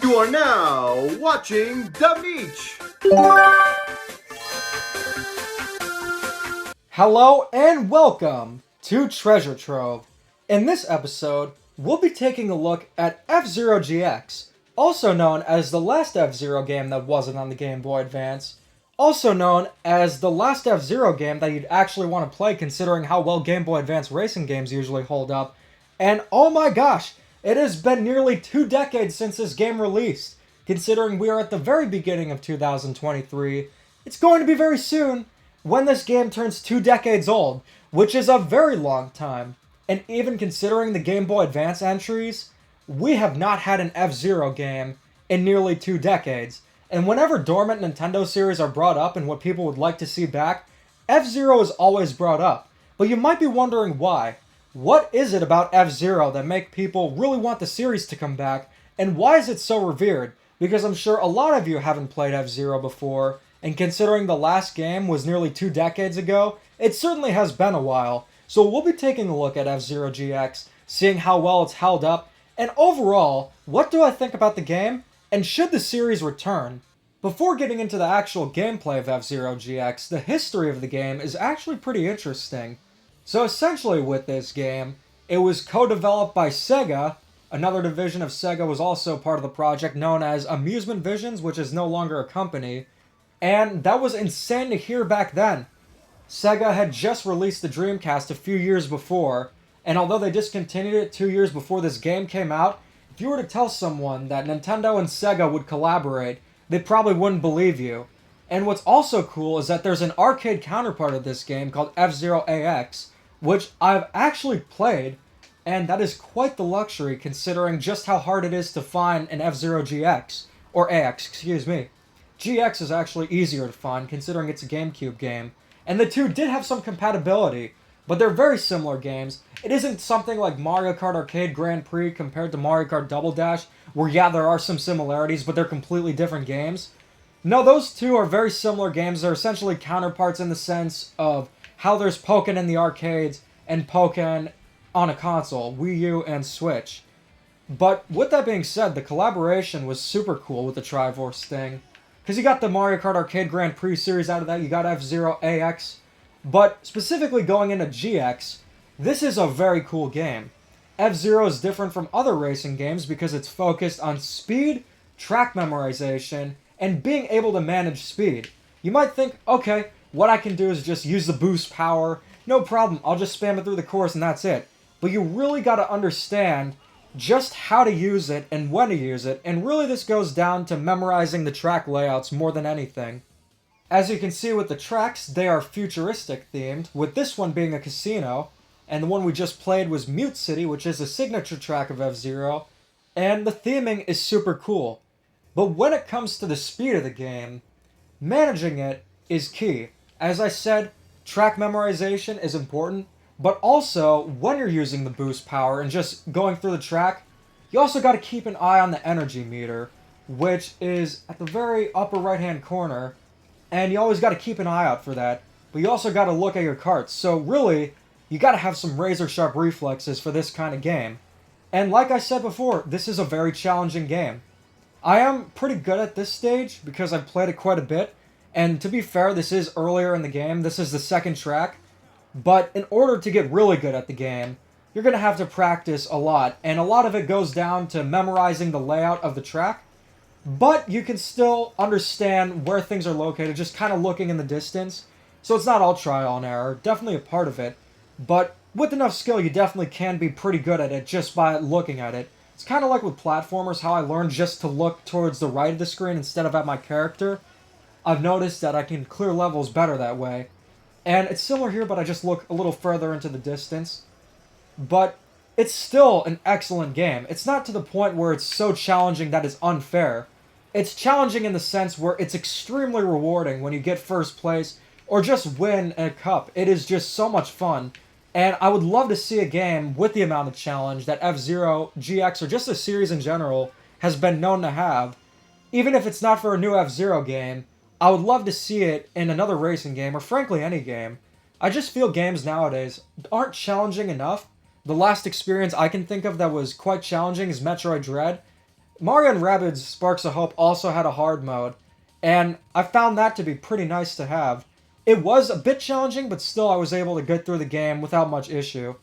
You are now watching The Meech. Hello and welcome to Treasure Trove. In this episode, we'll be taking a look at F-Zero GX, also known as the last F-Zero game that wasn't on the Game Boy Advance, also known as the last F-Zero game that you'd actually want to play considering how well Game Boy Advance racing games usually hold up, and oh my gosh, it has been nearly 2 decades since this game released. Considering we are at the very beginning of 2023, it's going to be very soon when this game turns 2 decades old, which is a very long time. And even considering the Game Boy Advance entries, we have not had an F-Zero game in nearly 2 decades. And whenever dormant Nintendo series are brought up and what people would like to see back, F-Zero is always brought up. But you might be wondering why. What is it about F-Zero that make people really want the series to come back, and why is it so revered? Because I'm sure a lot of you haven't played F-Zero before, and considering the last game was nearly 2 decades ago, it certainly has been a while. So we'll be taking a look at F-Zero GX, seeing how well it's held up, and overall, what do I think about the game, and should the series return? Before getting into the actual gameplay of F-Zero GX, the history of the game is actually pretty interesting. So essentially with this game, it was co-developed by Sega. Another division of Sega was also part of the project known as Amusement Visions, which is no longer a company. And that was insane to hear back then. Sega had just released the Dreamcast a few years before, and although they discontinued it 2 years before this game came out, if you were to tell someone that Nintendo and Sega would collaborate, they probably wouldn't believe you. And what's also cool is that there's an arcade counterpart of this game called F-Zero AX, which I've actually played, and that is quite the luxury considering just how hard it is to find an F-Zero GX, or AX, excuse me. GX is actually easier to find considering it's a GameCube game, and the two did have some compatibility, but they're very similar games. It isn't something like Mario Kart Arcade Grand Prix compared to Mario Kart Double Dash, where yeah, there are some similarities, but they're completely different games. No, those two are very similar games. They're essentially counterparts in the sense of how there's Pokken in the arcades and Pokken on a console, Wii U and Switch. But with that being said, the collaboration was super cool with the Triforce thing. Because you got the Mario Kart Arcade Grand Prix series out of that, you got F-Zero AX. But specifically going into GX, this is a very cool game. F-Zero is different from other racing games because it's focused on speed, track memorization, and being able to manage speed. You might think, okay, what I can do is just use the boost power, no problem, I'll just spam it through the course and that's it. But you really gotta understand just how to use it and when to use it, and really this goes down to memorizing the track layouts more than anything. As you can see with the tracks, they are futuristic themed, with this one being a casino, and the one we just played was Mute City, which is a signature track of F-Zero, and the theming is super cool. But when it comes to the speed of the game, managing it is key. As I said, track memorization is important, but also, when you're using the boost power and just going through the track, you also got to keep an eye on the energy meter, which is at the very upper right-hand corner, and you always got to keep an eye out for that, but you also got to look at your carts, so really, you got to have some razor-sharp reflexes for this kind of game. And like I said before, this is a very challenging game. I am pretty good at this stage, because I've played it quite a bit, and to be fair, this is earlier in the game, this is the second track, but in order to get really good at the game, you're going to have to practice a lot, and a lot of it goes down to memorizing the layout of the track, but you can still understand where things are located, just kind of looking in the distance, so it's not all trial and error, definitely a part of it, but with enough skill you definitely can be pretty good at it just by looking at it. It's kind of like with platformers, how I learned just to look towards the right of the screen instead of at my character. I've noticed that I can clear levels better that way. And it's similar here, but I just look a little further into the distance. But it's still an excellent game. It's not to the point where it's so challenging that it's unfair. It's challenging in the sense where it's extremely rewarding when you get first place or just win a cup. It is just so much fun. And I would love to see a game with the amount of challenge that F-Zero, GX, or just the series in general has been known to have. Even if it's not for a new F-Zero game, I would love to see it in another racing game, or frankly any game. I just feel games nowadays aren't challenging enough. The last experience I can think of that was quite challenging is Metroid Dread. Mario and Rabbids Sparks of Hope also had a hard mode, and I found that to be pretty nice to have. It was a bit challenging, but still I was able to get through the game without much issue.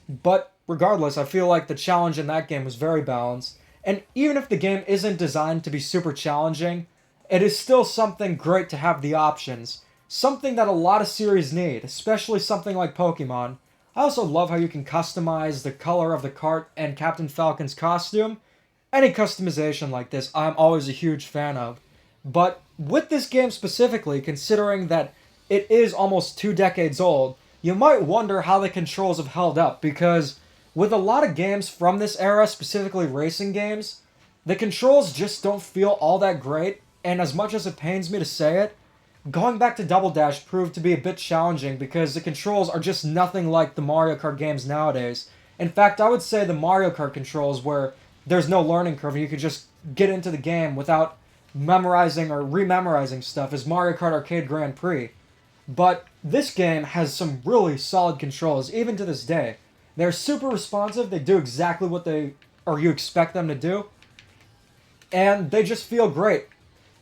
But regardless, I feel like the challenge in that game was very balanced, and even if the game isn't designed to be super challenging, it is still something great to have the options. Something that a lot of series need, especially something like Pokemon. I also love how you can customize the color of the cart and Captain Falcon's costume. Any customization like this, I'm always a huge fan of. But with this game specifically, considering that it is almost 2 decades old, you might wonder how the controls have held up, because with a lot of games from this era, specifically racing games, the controls just don't feel all that great, and as much as it pains me to say it, going back to Double Dash proved to be a bit challenging because the controls are just nothing like the Mario Kart games nowadays. In fact, I would say the Mario Kart controls where there's no learning curve and you could just get into the game without memorizing or rememorizing stuff is Mario Kart Arcade Grand Prix. But this game has some really solid controls, even to this day. They're super responsive, they do exactly what you expect them to do, and they just feel great.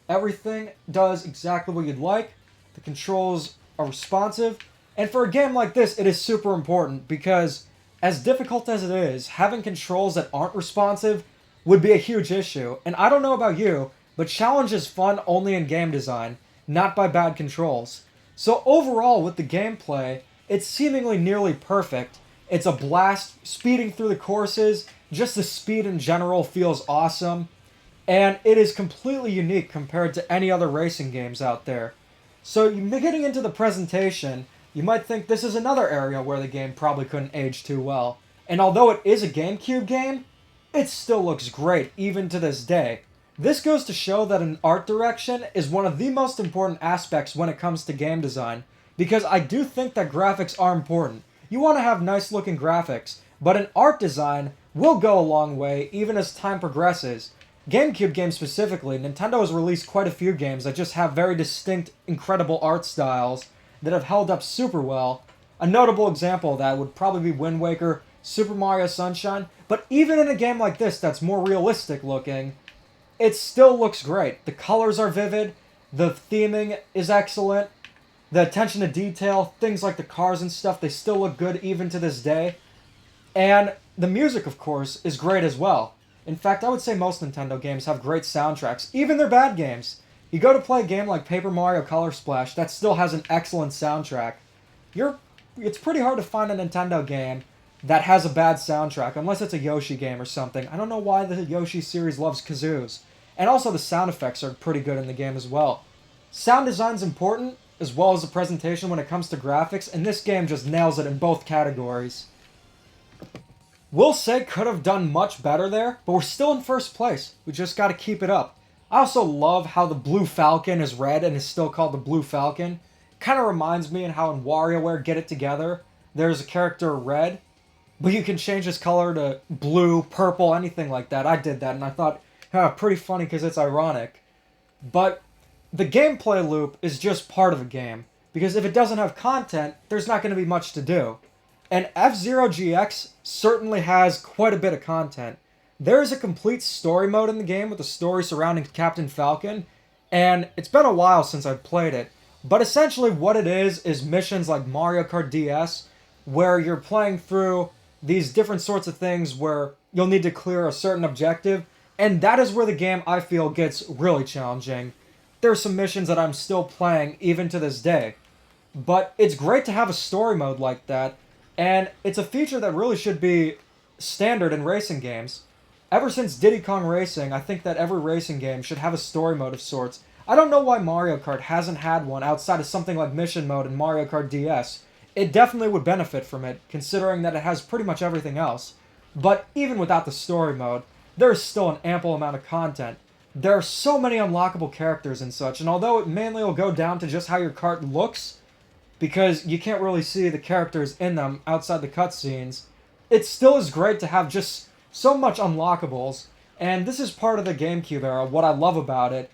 Everything does exactly what you'd like, the controls are responsive, and for a game like this, it is super important because, as difficult as it is, having controls that aren't responsive would be a huge issue. And I don't know about you, but challenge is fun only in game design, not by bad controls. So overall, with the gameplay, it's seemingly nearly perfect. It's a blast, speeding through the courses, just the speed in general feels awesome, and it is completely unique compared to any other racing games out there. So getting into the presentation, you might think this is another area where the game probably couldn't age too well. And although it is a GameCube game, it still looks great, even to this day. This goes to show that an art direction is one of the most important aspects when it comes to game design, because I do think that graphics are important. You want to have nice looking graphics, but an art design will go a long way even as time progresses. GameCube games specifically, Nintendo has released quite a few games that just have very distinct, incredible art styles that have held up super well. A notable example of that would probably be Wind Waker, Super Mario Sunshine, but even in a game like this that's more realistic looking, it still looks great. The colors are vivid, the theming is excellent, the attention to detail, things like the cars and stuff, they still look good even to this day. And the music, of course, is great as well. In fact, I would say most Nintendo games have great soundtracks, even their bad games. You go to play a game like Paper Mario Color Splash, that still has an excellent soundtrack. It's pretty hard to find a Nintendo game that has a bad soundtrack, unless it's a Yoshi game or something. I don't know why the Yoshi series loves kazoos. And also the sound effects are pretty good in the game as well. Sound design's important, as well as the presentation when it comes to graphics, and this game just nails it in both categories. Will say could have done much better there, but we're still in first place. We just gotta keep it up. I also love how the Blue Falcon is red and is still called the Blue Falcon. Kinda reminds me of how in WarioWare Get It Together, there's a character red, but you can change his color to blue, purple, anything like that. I did that and I thought, pretty funny because it's ironic. But the gameplay loop is just part of a game, because if it doesn't have content, there's not going to be much to do. And F-Zero GX certainly has quite a bit of content. There is a complete story mode in the game with a story surrounding Captain Falcon, and it's been a while since I've played it. But essentially what it is missions like Mario Kart DS, where you're playing through these different sorts of things where you'll need to clear a certain objective, and that is where the game, I feel, gets really challenging. There are some missions that I'm still playing even to this day. But it's great to have a story mode like that, and it's a feature that really should be standard in racing games. Ever since Diddy Kong Racing, I think that every racing game should have a story mode of sorts. I don't know why Mario Kart hasn't had one outside of something like Mission Mode in Mario Kart DS. It definitely would benefit from it, considering that it has pretty much everything else. But even without the story mode, there's still an ample amount of content. There are so many unlockable characters and such, and although it mainly will go down to just how your kart looks, because you can't really see the characters in them outside the cutscenes, it still is great to have just so much unlockables, and this is part of the GameCube era, what I love about it.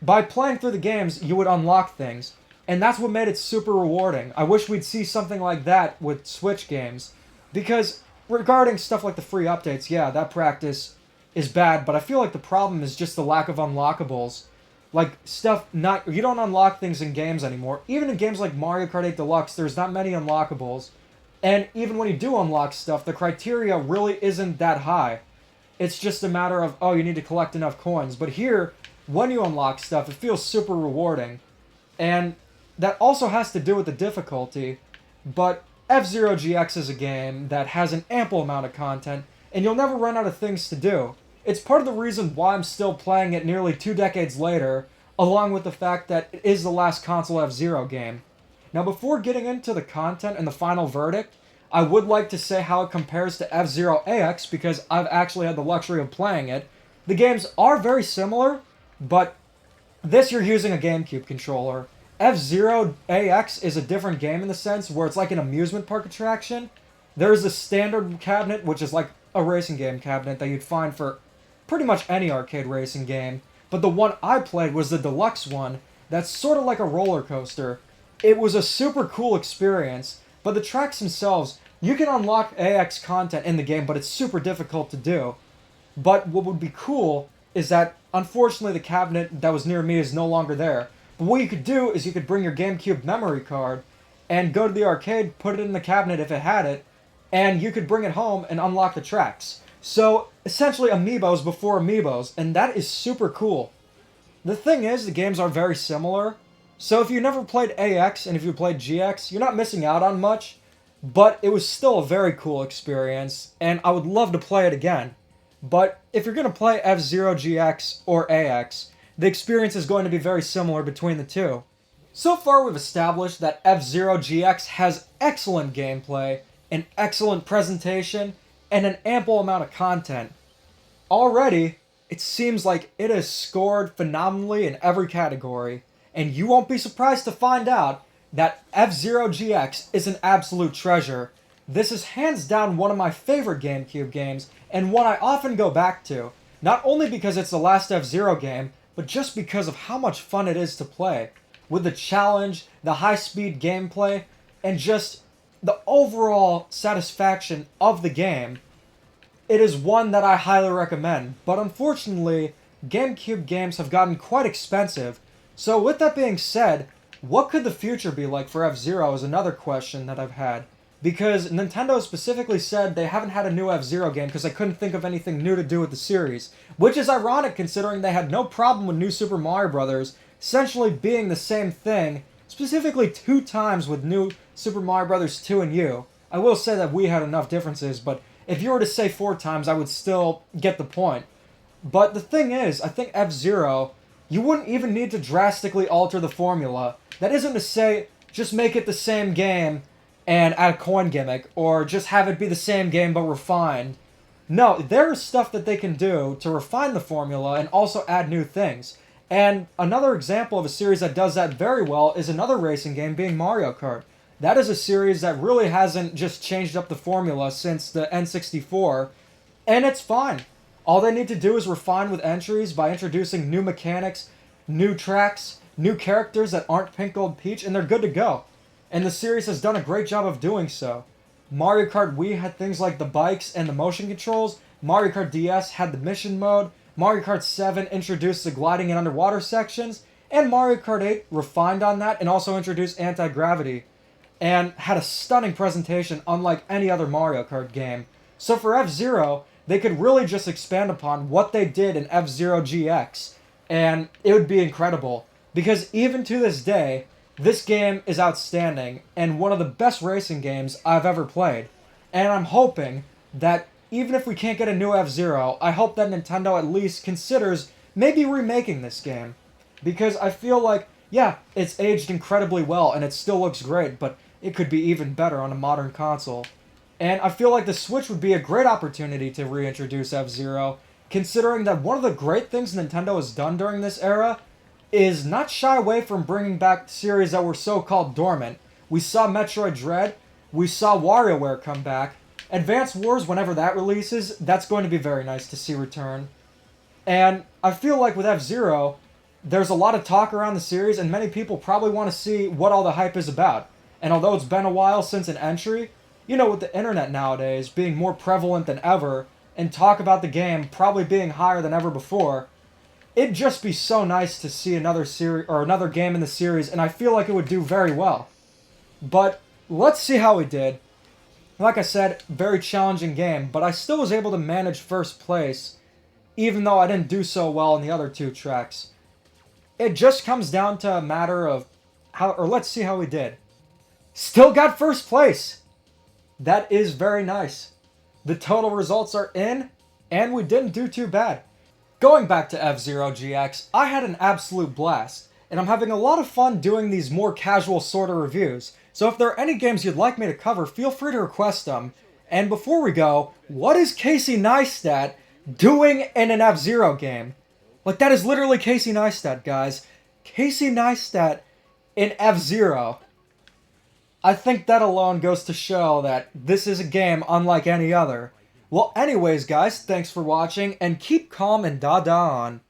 By playing through the games, you would unlock things, and that's what made it super rewarding. I wish we'd see something like that with Switch games, because regarding stuff like the free updates, yeah, that practice is bad, but I feel like the problem is just the lack of unlockables. Like, you don't unlock things in games anymore. Even in games like Mario Kart 8 Deluxe, there's not many unlockables. And even when you do unlock stuff, the criteria really isn't that high. It's just a matter of, oh, you need to collect enough coins. But here, when you unlock stuff, it feels super rewarding. And that also has to do with the difficulty. But F-Zero GX is a game that has an ample amount of content, and you'll never run out of things to do. It's part of the reason why I'm still playing it nearly 2 decades later, along with the fact that it is the last console F-Zero game. Now, before getting into the content and the final verdict, I would like to say how it compares to F-Zero AX, because I've actually had the luxury of playing it. The games are very similar, but this you're using a GameCube controller. F-Zero AX is a different game in the sense where it's like an amusement park attraction. There's a standard cabinet, which is like a racing game cabinet that you'd find for pretty much any arcade racing game. But the one I played was the deluxe one that's sort of like a roller coaster. It was a super cool experience, but the tracks themselves, you can unlock AX content in the game, but it's super difficult to do. But what would be cool is that, unfortunately, the cabinet that was near me is no longer there. But what you could do is you could bring your GameCube memory card and go to the arcade, put it in the cabinet if it had it, and you could bring it home and unlock the tracks. So, essentially Amiibos before Amiibos, and that is super cool. The thing is, the games are very similar, so if you never played AX and if you played GX, you're not missing out on much, but it was still a very cool experience, and I would love to play it again. But if you're going to play F-Zero GX or AX, the experience is going to be very similar between the two. So far we've established that F-Zero GX has excellent gameplay, an excellent presentation, and an ample amount of content. Already, it seems like it has scored phenomenally in every category, and you won't be surprised to find out that F-Zero GX is an absolute treasure. This is hands down one of my favorite GameCube games, and one I often go back to, not only because it's the last F-Zero game, but just because of how much fun it is to play. With the challenge, the high-speed gameplay, and just the overall satisfaction of the game, it is one that I highly recommend. But unfortunately, GameCube games have gotten quite expensive. So with that being said, what could the future be like for F-Zero is another question that I've had. Because Nintendo specifically said they haven't had a new F-Zero game because they couldn't think of anything new to do with the series. Which is ironic considering they had no problem with New Super Mario Bros. Essentially being the same thing, specifically 2 times with New Super Mario Bros. 2 and U. I will say that we had enough differences, but if you were to say 4 times, I would still get the point. But the thing is, I think F-Zero, you wouldn't even need to drastically alter the formula. That isn't to say, just make it the same game and add a coin gimmick, or just have it be the same game but refined. No, there is stuff that they can do to refine the formula and also add new things. And another example of a series that does that very well is another racing game being Mario Kart. That is a series that really hasn't just changed up the formula since the N64, and it's fine. All they need to do is refine with entries by introducing new mechanics, new tracks, new characters that aren't Pink Gold Peach, and they're good to go. And the series has done a great job of doing so. Mario Kart Wii had things like the bikes and the motion controls, Mario Kart DS had the mission mode, Mario Kart 7 introduced the gliding and underwater sections, and Mario Kart 8 refined on that and also introduced anti-gravity, and had a stunning presentation unlike any other Mario Kart game. So for F-Zero, they could really just expand upon what they did in F-Zero GX, and it would be incredible. Because even to this day, this game is outstanding, and one of the best racing games I've ever played. And I'm hoping that even if we can't get a new F-Zero, I hope that Nintendo at least considers maybe remaking this game. Because I feel like, yeah, it's aged incredibly well, and it still looks great, but it could be even better on a modern console. And I feel like the Switch would be a great opportunity to reintroduce F-Zero, considering that one of the great things Nintendo has done during this era is not shy away from bringing back series that were so-called dormant. We saw Metroid Dread, we saw WarioWare come back, Advance Wars, whenever that releases, that's going to be very nice to see return. And I feel like with F-Zero, there's a lot of talk around the series, and many people probably want to see what all the hype is about. And although it's been a while since an entry, you know, with the internet nowadays being more prevalent than ever, and talk about the game probably being higher than ever before, it'd just be so nice to see another series or another game in the series, and I feel like it would do very well. But let's see how we did. Like I said, very challenging game, but I still was able to manage first place, even though I didn't do so well in the other two tracks. It just comes down to a matter of let's see how we did. Still got first place! That is very nice. The total results are in, and we didn't do too bad. Going back to F-Zero GX, I had an absolute blast, and I'm having a lot of fun doing these more casual sort of reviews. So if there are any games you'd like me to cover, feel free to request them. And before we go, what is Casey Neistat doing in an F-Zero game? Like, that is literally Casey Neistat, guys. Casey Neistat in F-Zero. I think that alone goes to show that this is a game unlike any other. Well, anyways, guys, thanks for watching, and keep calm and da-da on.